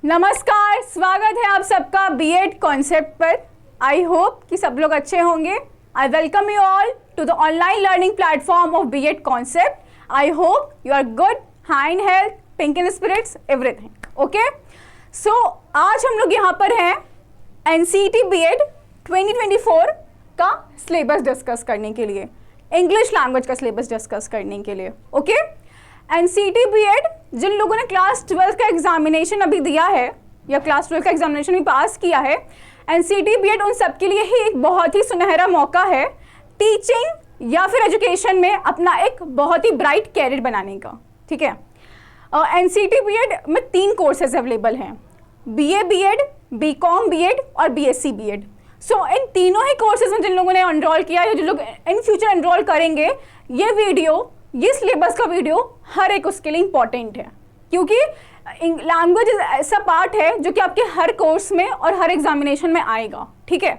नमस्कार, स्वागत है आप सबका बीएड कॉन्सेप्ट पर। आई होप कि सब लोग अच्छे होंगे। I welcome you all to the online learning platform of BEd concept. I hope you are good, high in health, pink in spirits, everything. Okay, so आज हम लोग यहाँ पर हैं एनसीईटी बीएड 2024 का सिलेबस डिस्कस करने के लिए, इंग्लिश लैंग्वेज का सिलेबस डिस्कस करने के लिए। ओके, एनसीईटी बीएड जिन लोगों ने क्लास 12 का एग्जामिनेशन अभी दिया है या क्लास 12 का एग्जामिनेशन भी पास किया है, एनसीईटी बीएड उन सब के लिए ही एक बहुत ही सुनहरा मौका है टीचिंग या फिर एजुकेशन में अपना एक बहुत ही ब्राइट कैरियर बनाने का। ठीक है, एनसीईटी बीएड में 3 कोर्सेज अवेलेबल हैं, बीए बीएड, बीकॉम बीएड और बीएससी बीएड। सो इन तीनों ही कोर्सेज में जिन लोगों ने एनरोल किया है, जो लोग इन फ्यूचर एनरोल करेंगे, ये वीडियो, ये सिलेबस का वीडियो हर एक उसके लिए इम्पॉर्टेंट है, क्योंकि लैंग्वेज ऐसा पार्ट है जो कि आपके हर कोर्स में और हर एग्जामिनेशन में आएगा। ठीक है,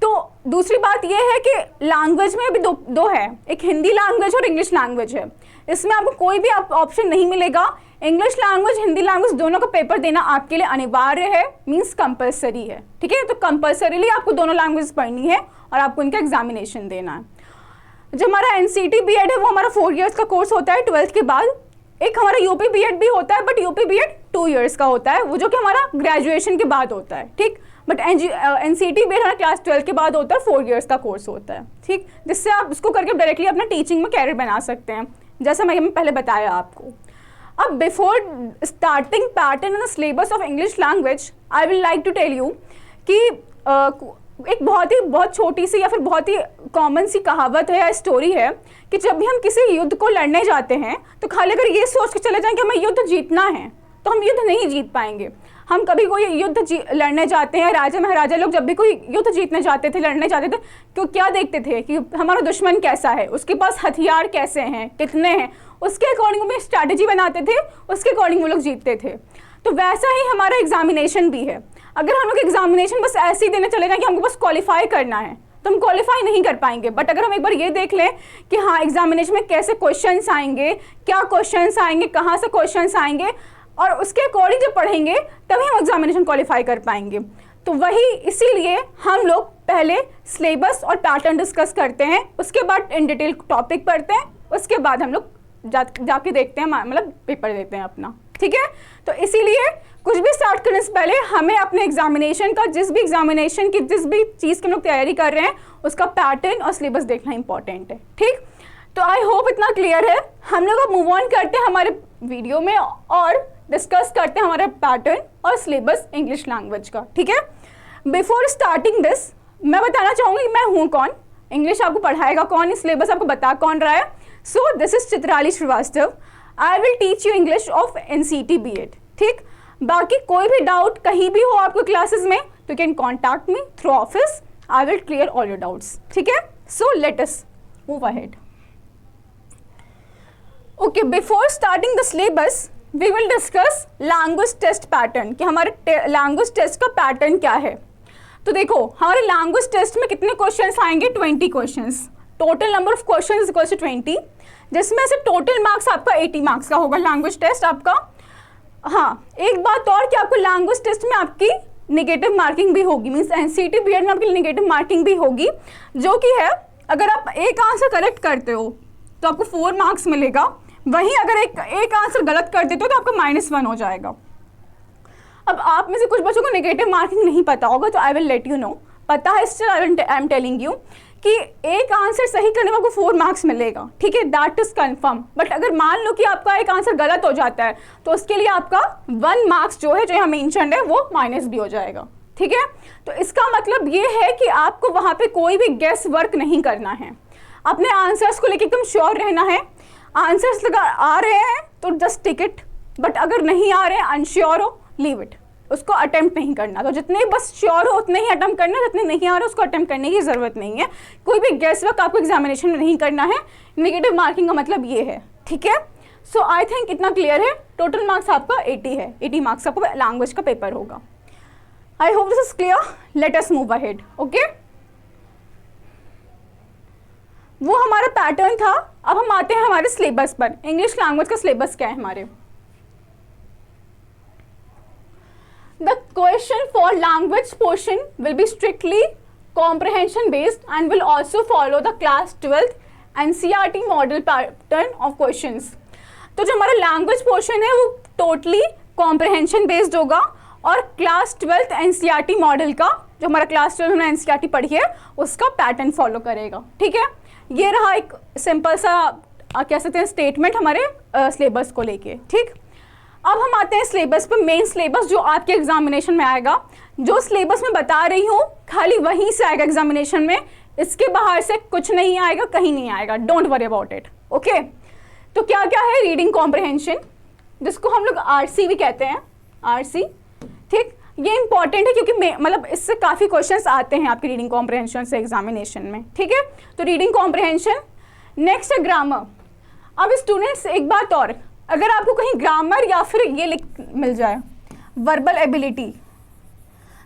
तो दूसरी बात यह है कि लैंग्वेज में भी दो है, एक हिंदी लैंग्वेज और इंग्लिश लैंग्वेज है। इसमें आपको कोई भी ऑप्शन नहीं मिलेगा। इंग्लिश लैंग्वेज, हिंदी लैंग्वेज दोनों का पेपर देना आपके लिए अनिवार्य है, मीन्स कंपलसरी है। ठीक है, तो कंपलसरीली आपको दोनों लैंग्वेज पढ़नी है और आपको इनका एग्जामिनेशन देना है। जो हमारा एनसीईटी बीएड है वो हमारा 4 इयर्स का कोर्स होता है 12th के बाद। एक हमारा यूपी बीएड भी होता है, बट यूपी बीएड 2 इयर्स का होता है, वो जो कि हमारा ग्रेजुएशन के बाद होता है। ठीक, बट एनसीईटी बीएड हमारा क्लास 12 के बाद होता है, 4 इयर्स का कोर्स होता है। ठीक, जिससे आप उसको करके डायरेक्टली अपना टीचिंग में कैरियर बना सकते हैं, जैसा मैं पहले बताया आपको। अब before starting pattern and syllabus of English language, I will like to tell you कि एक बहुत छोटी सी या फिर बहुत ही कॉमन सी कहावत है या स्टोरी है कि जब भी हम किसी युद्ध को लड़ने जाते हैं तो खाली अगर ये सोच के चले जाएं कि हमें युद्ध जीतना है, तो हम युद्ध नहीं जीत पाएंगे। हम कभी कोई युद्ध लड़ने जाते हैं, राजा महाराजा लोग जब भी कोई युद्ध जीतने जाते थे, लड़ने जाते थे, तो क्या देखते थे कि हमारा दुश्मन कैसा है, उसके पास हथियार कैसे हैं, कितने हैं, उसके अकॉर्डिंग वो स्ट्रैटेजी बनाते थे, उसके अकॉर्डिंग वो लोग जीतते थे। तो वैसा ही हमारा एग्जामिनेशन भी है। अगर हम लोग एग्जामिनेशन बस ऐसे ही देने चले जाएं कि हमको बस क्वालिफाई करना है, तो हम क्वालिफाई नहीं कर पाएंगे। बट अगर हम एक बार ये देख लें कि हाँ, एग्जामिनेशन में कैसे क्वेश्चंस आएंगे, क्या क्वेश्चंस आएंगे, कहाँ से क्वेश्चंस आएंगे, और उसके अकॉर्डिंग जब पढ़ेंगे तभी हम एग्जामिनेशन क्वालिफाई कर पाएंगे। तो वही इसीलिए हम लोग पहले सिलेबस और पैटर्न डिस्कस करते हैं, उसके बाद इन डिटेल टॉपिक पढ़ते हैं, उसके बाद हम लोग जाके देखते हैं, मतलब पेपर देते हैं अपना। ठीक है, तो इसीलिए कुछ भी स्टार्ट करने से पहले हमें अपने एग्जामिनेशन का, जिस भी एग्जामिनेशन की जिस भी चीज़ की हम लोग तैयारी कर रहे हैं, उसका पैटर्न और सिलेबस देखना इंपॉर्टेंट है। ठीक, तो आई होप इतना क्लियर है। हम लोग अब मूव ऑन करते हैं हमारे वीडियो में और डिस्कस करते हैं हमारा पैटर्न और सिलेबस इंग्लिश लैंग्वेज का। ठीक है, बिफोर स्टार्टिंग दिस मैं बताना चाहूँगी मैं हूँ कौन, इंग्लिश आपको पढ़ाएगा कौन, इस सिलेबस आपको बता कौन रहा है। So this is Chitrali Srivastava, I will teach you English of NCET BEd. ठीक, बाकी कोई भी डाउट कहीं भी हो आपको क्लासेस में, तो you can contact me through office, I will clear all your doubts. ठीक है, so let us move ahead. Okay, before starting the syllabus we will discuss language test pattern, कि हमारे लैंग्वेज टेस्ट का pattern क्या है। तो देखो, हमारे लैंग्वेज टेस्ट में कितने क्वेश्चंस आएंगे? 20 questions. Total number of question is equal to 20, जिसमें से टोटल मार्क्स आपका 80 मार्क्स का होगा लैंग्वेज टेस्ट आपका। हाँ, एक बात और कि आपको लैंग्वेज टेस्ट में आपकी नेगेटिव मार्किंग भी होगी, मीन्स एनसीईटी बीएड में आपकी नेगेटिव मार्किंग भी होगी, जो कि है अगर आप एक आंसर करेक्ट करते हो तो आपको 4 मार्क्स मिलेगा, वहीं अगर एक आंसर गलत कर देते हो तो आपका -1 हो जाएगा। अब आप में से कुछ बच्चों को नेगेटिव मार्किंग नहीं पता होगा, तो I will let you know. पता है, still I am telling you कि एक आंसर सही करने में आपको 4 मार्क्स मिलेगा। ठीक है, दैट इज कंफर्म। बट अगर मान लो कि आपका एक आंसर गलत हो जाता है, तो उसके लिए आपका 1 मार्क्स जो है, जो यहाँ मेंशन्ड है, वो माइनस भी हो जाएगा। ठीक है, तो इसका मतलब ये है कि आपको वहाँ पे कोई भी गेस वर्क नहीं करना है, अपने आंसर्स को लेकर एकदम श्योर रहना है। आंसर्स आ रहे हैं तो जस्ट टिक इट, बट अगर नहीं आ रहे हैं, अनश्योर हो, लीव इट, उसको अटेम्प्ट नहीं करना। तो जितने बस श्योर हो उतने ही अटेम्प्ट करना, जितने नहीं आ रहे उसको अटेम्प्ट करने की जरूरत नहीं है। कोई भी गेस वर्क आपको एग्जामिनेशन में नहीं करना है। नेगेटिव मार्किंग का मतलब ये है। ठीक है, सो आई थिंक इतना क्लियर है। टोटल मार्क्स आपका 80 है, 80 मार्क्स आपको लैंग्वेज का पेपर होगा। I hope this is clear, late us move ahead. Okay, वो हमारा पैटर्न था। अब हम आते हैं हमारे सिलेबस पर। इंग्लिश लैंग्वेज का सिलेबस क्या है हमारे? Question for language portion will be strictly comprehension based and will also follow the class 12th NCERT model pattern of questions. तो जो हमारा लैंग्वेज पोर्शन है वो टोटली कॉम्प्रहेंशन बेस्ड होगा और क्लास 12th NCERT मॉडल का, जो हमारा क्लास 12 हमने NCERT पढ़ी है उसका पैटर्न फॉलो करेगा. ठीक है, ये रहा एक सिंपल सा कह सकते हैं स्टेटमेंट हमारे सिलेबस को लेके. ठीक, अब हम आते हैं सिलेबस पर. मेन सिलेबस जो आपके एग्जामिनेशन में आएगा, जो सिलेबस मैं बता रही हूँ खाली वहीं से आएगा एग्जामिनेशन में, इसके बाहर से कुछ नहीं आएगा, कहीं नहीं आएगा. Don't worry about it. Okay, तो क्या क्या है रीडिंग कॉम्प्रहेंशन, जिसको हम लोग RC भी कहते हैं, RC. ठीक, ये इंपॉर्टेंट है क्योंकि मतलब इससे काफ़ी क्वेश्चंस आते हैं आपकी रीडिंग कॉम्प्रहेंशन से एग्जामिनेशन में. ठीक है, तो रीडिंग कॉम्प्रहेंशन. नेक्स्ट है ग्रामर. अब स्टूडेंट्स एक बात और, अगर आपको कहीं ग्रामर या फिर ये मिल जाए वर्बल एबिलिटी,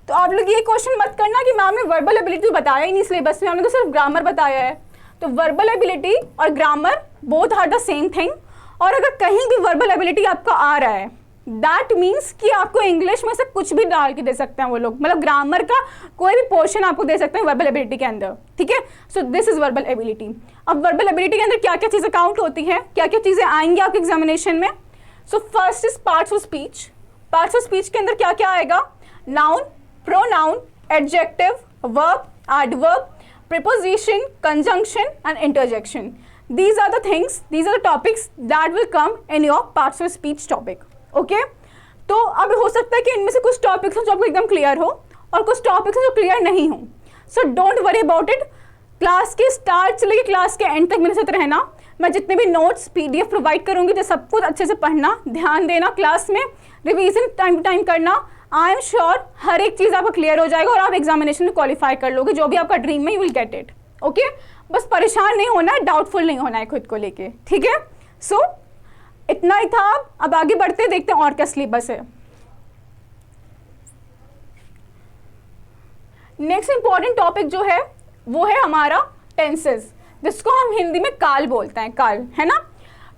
तो आप लोग ये क्वेश्चन मत करना कि मैम ने वर्बल एबिलिटी बताया ही नहीं सिलेबस में, हमने तो सिर्फ ग्रामर बताया है. तो वर्बल एबिलिटी और grammar both are the same thing. और अगर कहीं भी वर्बल एबिलिटी आपका आ रहा है, दैट मीन्स कि आपको इंग्लिश में से कुछ भी डाल के दे सकते हैं वो लोग, मतलब ग्रामर का कोई भी पोर्शन आपको दे सकते हैं वर्बल एबिलिटी के अंदर. ठीक है, so this is verbal ability. अब वर्बल एबिलिटी के अंदर क्या क्या चीज़ें काउंट होती हैं, क्या क्या चीज़ें आएंगी आपके एग्जामिनेशन में. So first is parts of speech. Parts of speech के अंदर क्या क्या आएगा, noun, pronoun, adjective, verb, adverb, preposition, conjunction and interjection. These are the things, these are the topics that will come in your parts of speech topic. Okay? तो अब हो सकता है कि इनमें से कुछ टॉपिक्स हो जो आपको एकदम क्लियर हो और कुछ टॉपिक्स जो क्लियर नहीं हो. So don't worry about it. Class के स्टार्ट से लेकर क्लास के एंड तक मेरे साथ रहना. मैं जितने भी नोट्स PDF प्रोवाइड करूँगी तो सब कुछ अच्छे से पढ़ना, ध्यान देना, क्लास में रिवीजन टाइम टू टाइम करना. आई एम श्योर हर एक चीज़ आपका क्लियर हो जाएगा और आप एग्जामिनेशन में क्वालिफाई कर लोगे. जो भी आपका ड्रीम है you will get it. Okay, बस परेशान नहीं होना है, डाउटफुल नहीं होना है खुद को लेके. ठीक है, सो इतना ही था. अब आगे बढ़ते हैं, देखते हैं और क्या सिलेबस है. नेक्स्ट इंपॉर्टेंट टॉपिक जो है वो है हमारा टेंसेस, जिसको हम हिंदी में काल बोलते हैं, काल, है ना.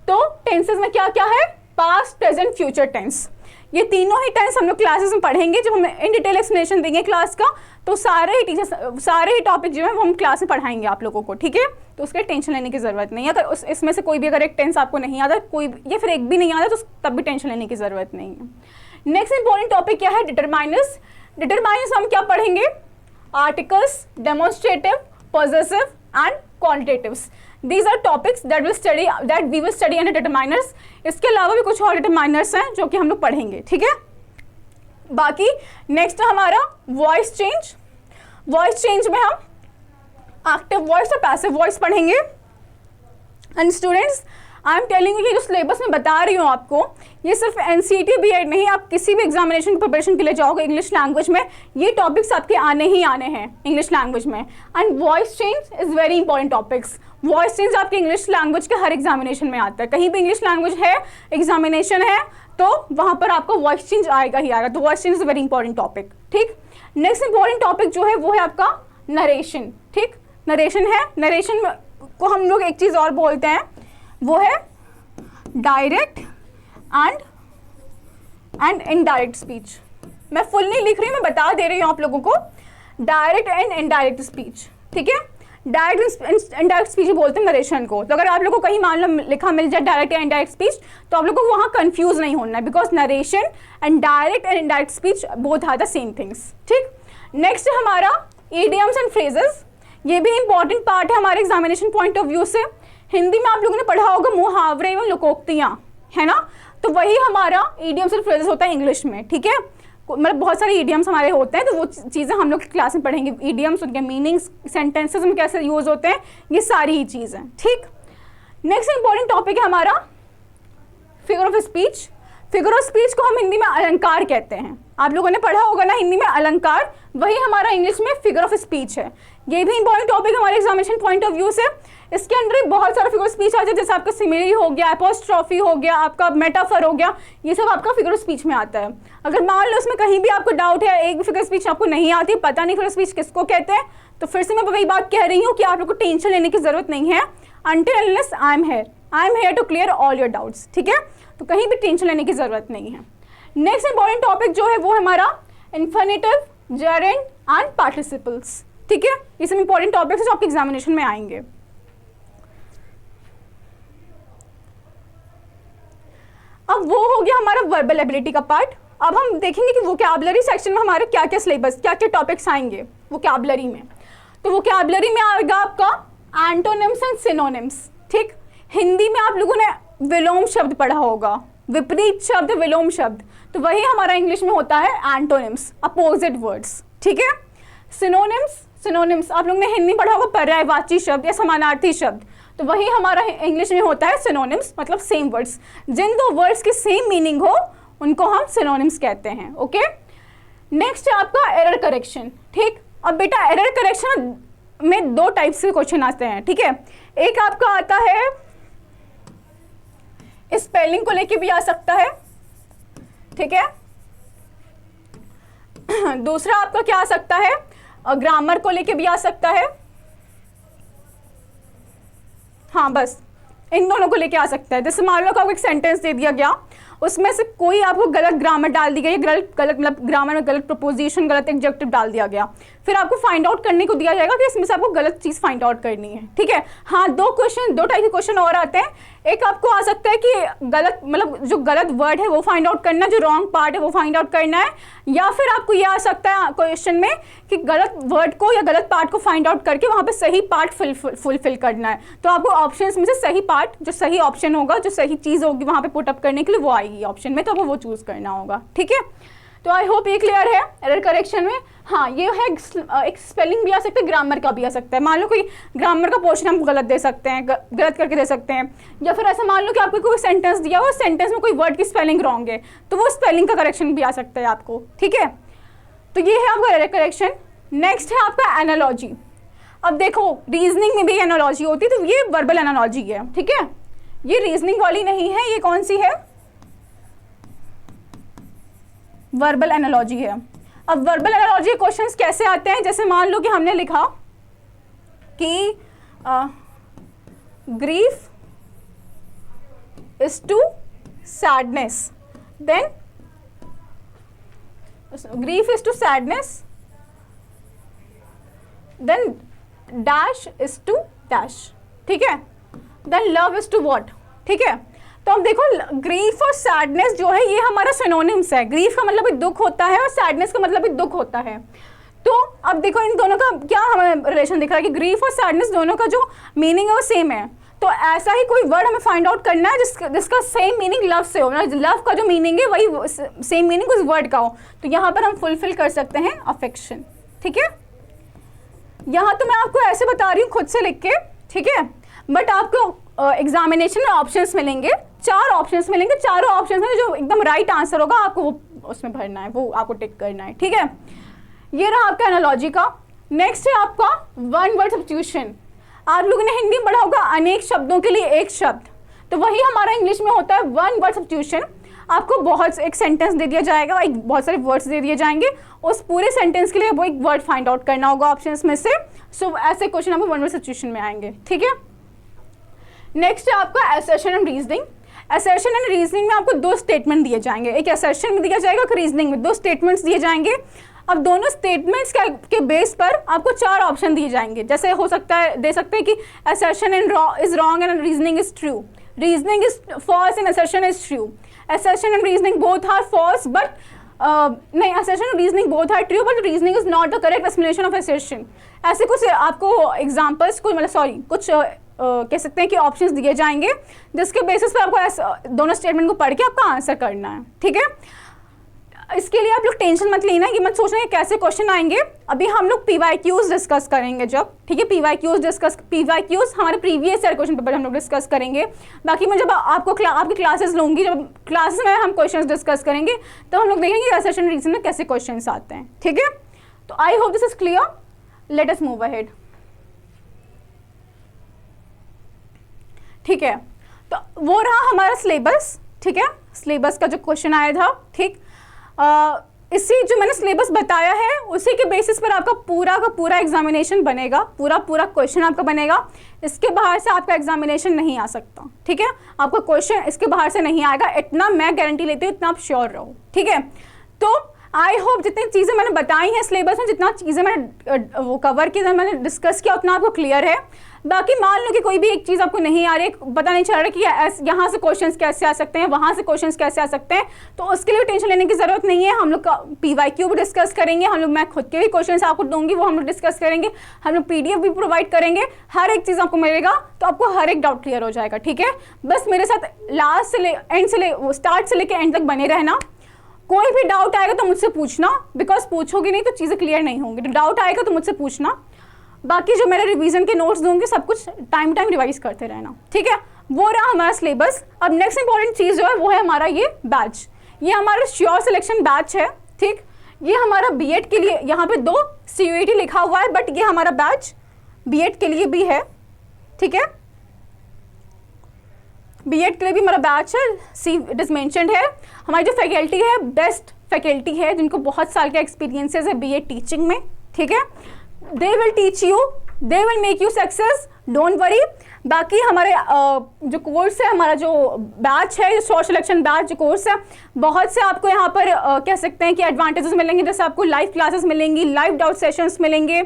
तो टेंसेस में क्या क्या है, पास्ट, प्रेजेंट, फ्यूचर टेंस. ये तीनों ही टेंस हम लोग क्लासेस में पढ़ेंगे. जब हम इन डिटेल एक्सप्लेनेशन देंगे क्लास का, तो सारे ही टीचर्स, सारे ही टॉपिक जो है वो हम क्लास में पढ़ाएंगे आप लोगों को. ठीक है, तो उसके टेंशन लेने की ज़रूरत नहीं है. अगर इसमें से कोई भी अगर एक टेंस आपको नहीं आता, कोई या फिर एक भी नहीं आता, तो तब भी टेंशन लेने की ज़रूरत नहीं है. नेक्स्ट इंपॉर्टेंट टॉपिक क्या है, डिटरमाइनर्स. डिटरमाइनर्स हम क्या पढ़ेंगे, articles, demonstrative, possessive and quantitatives. These are topics that we will study under determiners. इसके अलावा भी कुछ और डिटरमाइनर्स हैं जो कि हम लोग पढ़ेंगे. ठीक है, बाकी नेक्स्ट हमारा वॉइस चेंज. वॉइस चेंज में हम एक्टिव वॉइस और पैसिव वॉइस पढ़ेंगे. And students, I am telling you, ये जो सिलेबस में बता रही हूँ आपको, ये सिर्फ NCERT BEd नहीं, आप किसी भी एग्जामिनेशन की प्रिपरेशन के लिए जाओगे इंग्लिश लैंग्वेज में, ये टॉपिक्स आपके आने ही आने हैं इंग्लिश लैंग्वेज में. And voice change is very important topics. Voice change आपके इंग्लिश लैंग्वेज के हर एग्जामिनेशन में आता है. कहीं भी इंग्लिश लैंग्वेज है, एग्जामिनेशन है, तो वहाँ पर आपको वॉइस चेंज आएगा ही आएगा. तो voice change is very important topic. ठीक, नेक्स्ट इंपॉर्टेंट टॉपिक जो है वो है आपका नरेशन. ठीक, नरेशन है. नरेशन को हम लोग एक चीज़ और बोलते हैं, वो है डायरेक्ट एंड इनडायरेक्ट स्पीच. मैं फुल नहीं लिख रही हूँ, मैं बता दे रही हूँ आप लोगों को. Direct and indirect speech. ठीक है, डायरेक्ट इनडायरेक्ट स्पीच बोलते हैं नरेशन को. तो अगर आप लोगों को कहीं मान लो लिखा मिल जाए डायरेक्ट या इनडायरेक्ट स्पीच, तो आप लोगों को वहाँ कंफ्यूज नहीं होना है, because narration and direct and indirect speech both are the same things. ठीक, नेक्स्ट है हमारा इडियम्स एंड फ्रेजेस. ये भी इंपॉर्टेंट पार्ट है हमारे एग्जामिनेशन पॉइंट ऑफ व्यू से. हिंदी में आप लोगों ने पढ़ा होगा मुहावरे एवं लोकोक्तियाँ, है ना. तो वही हमारा इडियम्स एंड फ्रेजेस होता है इंग्लिश में. ठीक है, मतलब बहुत सारे इडियम्स हमारे होते हैं, तो वो चीज़ें हम लोग क्लास में पढ़ेंगे. इडियम्स, उनके मीनिंग्स, सेंटेंसेस में कैसे यूज़ होते हैं, ये सारी ही चीज़ें. ठीक, नेक्स्ट इंपॉर्टेंट टॉपिक है हमारा figure of speech. Figure of speech को हम हिंदी में अलंकार कहते हैं. आप लोगों ने पढ़ा होगा ना हिंदी में अलंकार, वही हमारा इंग्लिश में फिगर ऑफ स्पीच है. ये भी इंपॉर्टेंट टॉपिक हमारे एग्जामिनेशन पॉइंट ऑफ व्यू से. इसके अंदर बहुत सारा फिगर ऑफ स्पीच आ जाए, जैसे आपका सिमिली हो गया, एपोस्ट्रॉफी हो गया, आपका मेटाफर हो गया, ये सब आपका फिगर ऑफ स्पीच में आता है. अगर मान लो उसमें कहीं भी आपको डाउट है, एक भी फिगर स्पीच आपको नहीं आती, पता नहीं फिगर स्पीच किसको कहते हैं, तो फिर से मैं वही बात कह रही हूँ कि आप लोग को टेंशन लेने की जरूरत नहीं है. until unless I am here to clear all your doubts. ठीक है, तो कहीं भी टेंशन लेने की जरूरत नहीं है. नेक्स्ट इंपॉर्टेंट टॉपिक जो है वो हमारा इन्फिनेटिव, जेरेंड एंड पार्टिसिपल्स। ठीक है, ये सब इंपॉर्टेंट टॉपिक्स जो आपके एग्जामिनेशन में आएंगे। अब वो हो गया हमारा वर्बल एबिलिटी का पार्ट। अब हम देखेंगे कि वोकैबुलरी सेक्शन में हमारे क्या क्या सिलेबस, क्या क्या टॉपिक्स आएंगे वोकैबुलरी में। तो वोकैबुलरी में आएगा आपका एंटोनिम्स एंड सिनोनिम्स। ठीक, हिंदी में आप लोगों ने विलोम शब्द पढ़ा होगा, विपरीत शब्द, विलोम शब्द, तो वही हमारा इंग्लिश में होता है एंटोनिम्स, अपोजिट वर्ड्स। ठीक है, सिनोनिम्स आप लोगों ने हिंदी पढ़ा होगा, पर्यायवाची शब्द या समानार्थी शब्द, तो वही हमारा इंग्लिश में होता है सिनोनिम्स, मतलब सेम वर्ड्स। जिन दो वर्ड्स की सेम मीनिंग हो उनको हम सिनोनिम्स कहते हैं। ओके, नेक्स्ट है आपका एरर करेक्शन। ठीक, अब बेटा एरर करेक्शन में दो टाइप से क्वेश्चन आते हैं। ठीक है, एक आपका आता है स्पेलिंग को लेके भी आ सकता है। ठीक है, दूसरा आपका क्या आ सकता है, ग्रामर को लेके भी आ सकता है। हाँ, बस इन दोनों को लेके आ सकता है। जैसे मान लो आपको एक सेंटेंस दे दिया गया, उसमें से कोई आपको गलत ग्रामर डाल दी गई, गलत मतलब ग्रामर में गलत प्रपोजिशन, गलत एडजेक्टिव डाल दिया गया, फिर आपको फाइंड आउट करने को दिया जाएगा कि इसमें से आपको गलत चीज़ फाइंड आउट करनी है। ठीक है, हाँ, दो टाइप के क्वेश्चन और आते हैं। एक आपको आ सकता है कि गलत मतलब जो गलत वर्ड है वो फाइंड आउट करना, जो रॉन्ग पार्ट है वो फाइंड आउट करना है, या फिर आपको ये आ सकता है क्वेश्चन में कि गलत वर्ड को या गलत पार्ट को फाइंड आउट करके वहाँ पे सही पार्ट फुलफिल करना है। तो आपको ऑप्शंस में से सही पार्ट, जो सही ऑप्शन होगा, जो सही चीज़ होगी वहाँ पे पुटअप करने के लिए, वो आएगी ऑप्शन में, तो आपको वो चूज़ करना होगा। ठीक है, तो आई होप ये क्लियर है एरर करेक्शन में। हाँ, ये है एक स्पेलिंग भी आ सकता है, ग्रामर का भी आ सकता है। मान लो कोई ग्रामर का पोर्शन हम गलत दे सकते हैं, गलत करके दे सकते हैं, या फिर ऐसा मान लो कि आपको कोई सेंटेंस दिया हो, सेंटेंस में कोई वर्ड की स्पेलिंग रॉन्ग है, तो वो स्पेलिंग का करेक्शन भी आ सकता है आपको। ठीक है, तो ये है आपका एरर करेक्शन। नेक्स्ट है आपका एनालॉजी। अब देखो, रीजनिंग में भी एनालॉजी होती है, तो ये वर्बल एनालॉजी है। ठीक है, ये रीजनिंग वाली नहीं है, ये कौन सी है, वर्बल एनालॉजी है। अब वर्बल एनालॉजी क्वेश्चंस कैसे आते हैं, जैसे मान लो कि हमने लिखा कि grief is to sadness, then grief is to sadness, then dash is to dash. ठीक है, then love is to what. ठीक है, तो अब देखो, ग्रीफ और सैडनेस जो है ये हमारा सिनोनिम्स है। ग्रीफ का मतलब भी दुख होता है और सैडनेस का मतलब भी दुख होता है। तो अब देखो, इन दोनों का क्या हमें रिलेशन दिख रहा है कि ग्रीफ और सैडनेस दोनों का जो मीनिंग है वो सेम है। तो ऐसा ही कोई वर्ड हमें फाइंड आउट करना है जिसका सेम मीनिंग लव से हो, लव का जो मीनिंग है वही सेम मीनिंग उस वर्ड का हो। तो यहाँ पर हम फुलफिल कर सकते हैं अफेक्शन। ठीक है, यहाँ तो मैं आपको ऐसे बता रही हूँ खुद से लिख के। ठीक है, बट आपको एग्जामिनेशन में ऑप्शंस मिलेंगे, 4 ऑप्शंस मिलेंगे। चारों ऑप्शंस में जो एकदम राइट आंसर होगा आपको वो उसमें भरना है, वो आपको टिक करना है। ठीक है, ये रहा आपका एनालॉजी का। नेक्स्ट है आपका वन वर्ड सब्स्टिट्यूशन। आप लोगों ने हिंदी पढ़ा होगा अनेक शब्दों के लिए एक शब्द, तो वही हमारा इंग्लिश में होता है वन वर्ड सब्स्टिट्यूशन। आपको एक सेंटेंस दे दिया जाएगा, बहुत सारे वर्ड्स दे दिए जाएंगे, उस पूरे सेंटेंस के लिए वो एक वर्ड फाइंड आउट करना होगा ऑप्शंस में से। सो ऐसे क्वेश्चन आपको वन वर्ड सब्स्टिट्यूशन में आएंगे। ठीक है, नेक्स्ट है आपका assertion and reasoning. Assertion and reasoning में आपको 2 स्टेटमेंट दिए जाएंगे, एक असर्शन में दिया जाएगा, एक रीजनिंग में 2 स्टेटमेंट्स दिए जाएंगे। अब दोनों स्टेटमेंट्स के बेस पर आपको 4 ऑप्शन दिए जाएंगे। जैसे हो सकता है, दे सकते हैं कि assertion is wrong and reasoning is true, reasoning is false and assertion is true, assertion and reasoning both are false but नहीं, असर्शन और reasoning both are true but reasoning is not the correct explanation of assertion. ऐसे कुछ आपको examples कुछ कह सकते हैं कि ऑप्शंस दिए जाएंगे, जिसके बेसिस पर आपको दोनों स्टेटमेंट को पढ़ के आपका आंसर करना है। ठीक है, इसके लिए आप लोग टेंशन मत लेना, ये मत सोचना कि कैसे क्वेश्चन आएंगे। अभी हम लोग PYQs डिस्कस करेंगे जब। ठीक है, PYQs हमारे प्रीवियस ईयर क्वेश्चन पेपर हम लोग डिस्कस करेंगे। बाकी मैं जब आपकी क्लासेस लूँगी, जब क्लासेस में हम क्वेश्चन डिस्कस करेंगे तो हम लोग देखेंगे असर्शन रीजन में कैसे क्वेश्चन आते हैं। ठीक है, तो I hope this is clear, late us move ahead. ठीक है, तो वो रहा हमारा सिलेबस। ठीक है, सिलेबस का जो क्वेश्चन आया था। ठीक, इसी जो मैंने सिलेबस बताया है उसी के बेसिस पर आपका पूरा का पूरा एग्जामिनेशन बनेगा, पूरा क्वेश्चन आपका बनेगा। इसके बाहर से आपका एग्जामिनेशन नहीं आ सकता। ठीक है, आपका क्वेश्चन इसके बाहर से नहीं आएगा, इतना मैं गारंटी लेती हूँ, इतना आप श्योर रहो। ठीक है, तो आई होप जितनी चीज़ें मैंने बताई हैं सिलेबस में, जितना चीज़ें मैंने वो कवर किया, मैंने डिस्कस किया, उतना आपको क्लियर है। बाकी मान लो कि कोई भी एक चीज़ आपको नहीं आ रही, पता नहीं चल रहा कि यहाँ से क्वेश्चंस कैसे आ सकते हैं, वहाँ से क्वेश्चंस कैसे आ सकते हैं, तो उसके लिए टेंशन लेने की ज़रूरत नहीं है। हम लोग का PYQ भी डिस्कस करेंगे, हम लोग मैं खुद के भी क्वेश्चंस आपको दूंगी, वो हम लोग डिस्कस करेंगे, हम लोग PDF भी प्रोवाइड करेंगे, हर एक चीज़ आपको मिलेगा, तो आपको हर एक डाउट क्लियर हो जाएगा। ठीक है, बस मेरे साथ लास्ट से एंड से स्टार्ट से लेकर एंड तक बने रहना। कोई भी डाउट आएगा तो मुझसे पूछना, बिकॉज पूछोगे नहीं तो चीज़ें क्लियर नहीं होंगी, तो डाउट आएगा तो मुझसे पूछना। बाकी जो मेरे रिवीजन के नोट्स दूंगी सब कुछ टाइम रिवाइज करते रहना। ठीक है, वो रहा हमारा सिलेबस। अब नेक्स्ट इंपॉर्टेंट चीज़ जो है वो है हमारा ये बैच, ये हमारा श्योर सिलेक्शन बैच है। ठीक, ये हमारा B.Ed के लिए, यहाँ पे 2 CUET लिखा हुआ है, बट ये हमारा बैच B.Ed के लिए भी है। ठीक है, B.Ed के लिए भी हमारा बैच है, इट इज मेंशन्ड है। हमारी जो फैकल्टी है बेस्ट फैकल्टी है, जिनको बहुत साल का एक्सपीरियंसेस है B.Ed टीचिंग में। ठीक है, they will teach you, they will make you success, don't worry. बाकी हमारे जो कोर्स है, हमारा जो बैच है, जो शॉर्ट सिलेक्शन बैच जो कोर्स है, बहुत से आपको यहाँ पर कह सकते हैं कि एडवांटेजेस मिलेंगे, जैसे आपको लाइव क्लासेस मिलेंगी, लाइव डाउट सेशंस मिलेंगे।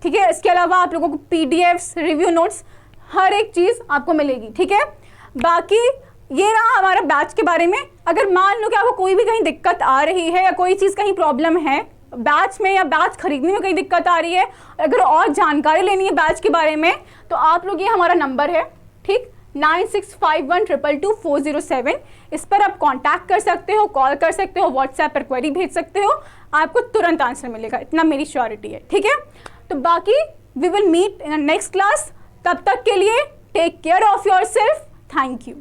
ठीक है, इसके अलावा आप लोगों को PDFs, रिव्यू नोट्स, हर एक चीज़ आपको मिलेगी। ठीक है, बाकी ये रहा हमारा बैच के बारे में। अगर मान लो कि आपको कोई भी कहीं दिक्कत आ रही है या कोई चीज़ कहीं प्रॉब्लम है बैच में या बैच खरीदने में कहीं दिक्कत आ रही है, अगर और जानकारी लेनी है बैच के बारे में, तो आप लोग, ये हमारा नंबर है, ठीक, 9651222407, इस पर आप कांटेक्ट कर सकते हो, कॉल कर सकते हो, व्हाट्सएप पर क्वेरी भेज सकते हो, आपको तुरंत आंसर मिलेगा, इतना मेरी श्योरिटी है। ठीक है, तो बाकी we will meet in next class. तब तक के लिए take care of your self. Thank you.